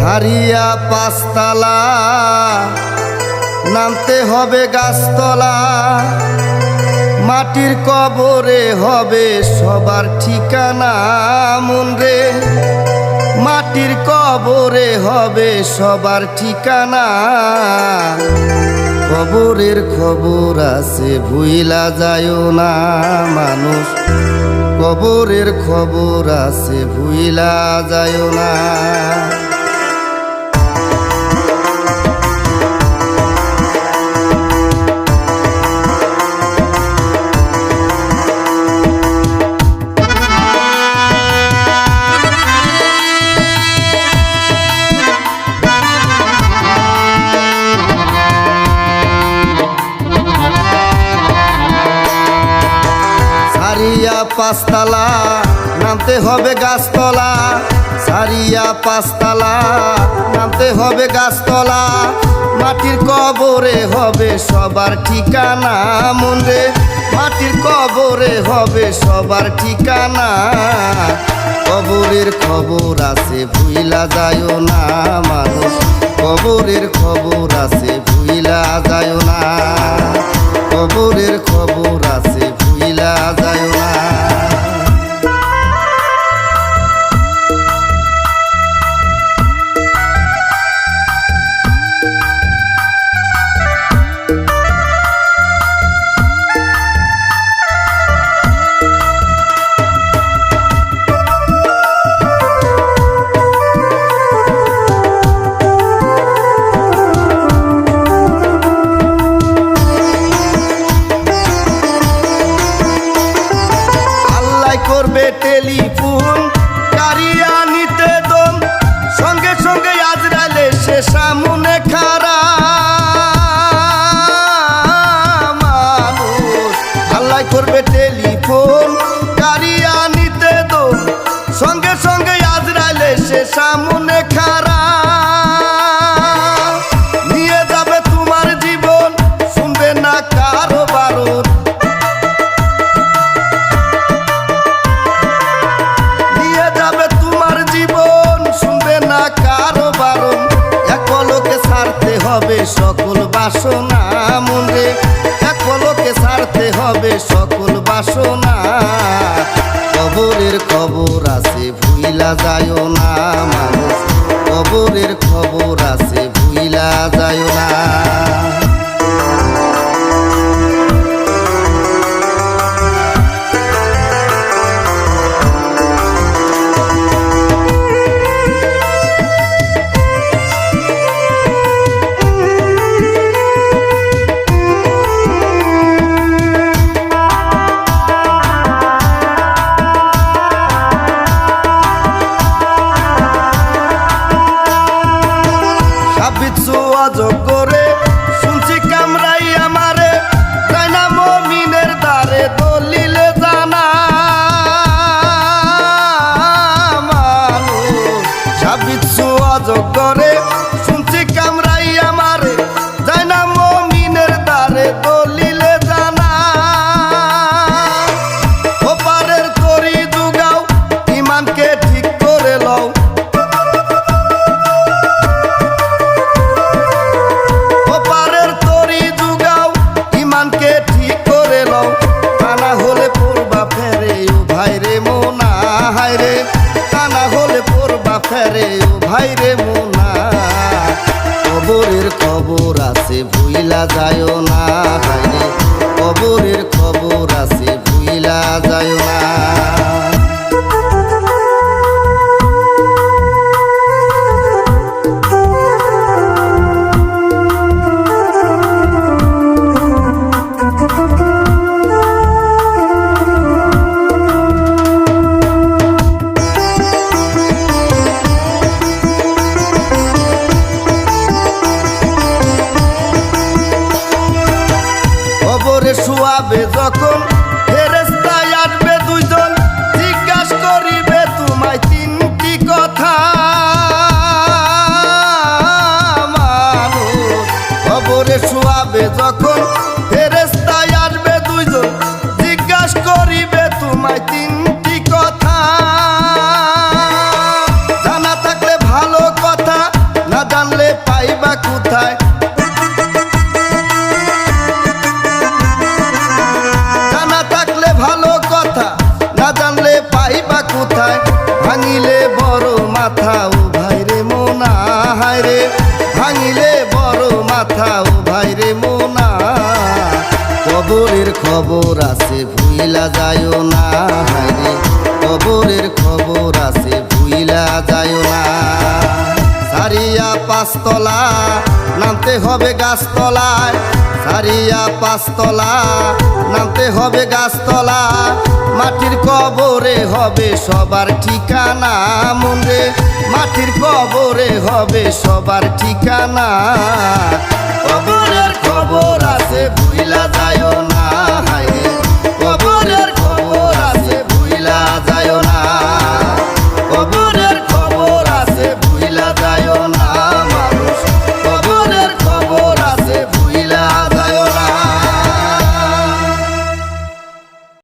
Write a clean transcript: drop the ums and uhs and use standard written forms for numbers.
হারিয়া পাঁচতলা নামতে হবে গাছতলা, মাটির কবরে হবে সবার ঠিকানা। মন রে মাটির কবরে হবে সবার ঠিকানা। কবরের খবর আছে ভুইলা যায়ও না মানুষ, কবরের খবর আছে ভুইলা যায়ও না। সারিয়া পাঁচতলা নামতে হবে গাছতলা, সারিয়া পাঁচতলা নামতে হবে গাছতলা, মাটির কবরে হবে সবার ঠিকানা। মন রে মাটির কবরে হবে সবার ঠিকানা। কবরের খবর আছে ভুইলা যায়ও না মানুষ, কবরের খবর আছে ভুইলা যায়ও না। কবরের খবর আছে ভুইলা যায়ও না। করবে টেলিফোন কারিয়া নিতে দম, সঙ্গে সঙ্গে আজরাইলে সে সামনে খারা মানুষ। আল্লাহ করবে টেলিফোন কারিয়া নিতে দম, সঙ্গে সঙ্গে আজরাইলে সে সামনে খারা। নিয়ে যাবে তোমার জীবন শুনবে না কারো বারণ, হবে সকল বাসনা। মন রে এক পলকে ছাড়তে হবে সকল বাসনা। কবরের খবর আছে ভুইলা যায়ও না মানুষ, কবরের খবর আছে ভুইলা যায়ও না। করে শুনছি কামরাই আমারে তাই না মমিনের দ্বারে দলিলে জানা মানুষ। সাবিত সুয়াজ করে শুনছি কামরাই আমারে তাই না মমিনের দ্বারে দলিলে জানা। ওপারের তরি দুগাও ইমানকে ঠিক করে লও, ঠিক করে লও, তা না হলে পড়বা ফেরে ও ভাইরে মোনা। হায়রে তা না হলে পড়বা ফেরে ও ভাইরে মোনা। কবরের খবর আছে ভুইলা যায়ও না ভাইরে, কবরের খবর আছে ভুইলা যায়ও না। কবরে শুয়াবে যখন ফেরেশতা আসবে দুইজন, কথায় ভাঙিলে বড় মাথা ও ভাইরে মোনা হায়রে ভাঙিলে বড় মাথা ও ভাইরে মোনা কবরের খবর আছে ভুইলা যায়ও না হায়রে কবরের খবর আছে ভুইলা যায়ও না সারিয়া পাঁচতলা নামতে হবে গাছতলায় সারিয়া পাঁচতলা নামতে হবে গাছতলা মাটির কবরে হবে সবার ঠিকানা মনে মাটির কবরে হবে সবার ঠিকানা কবরের খবর আছে ভুইলা যায়ও না হায়রে কবরের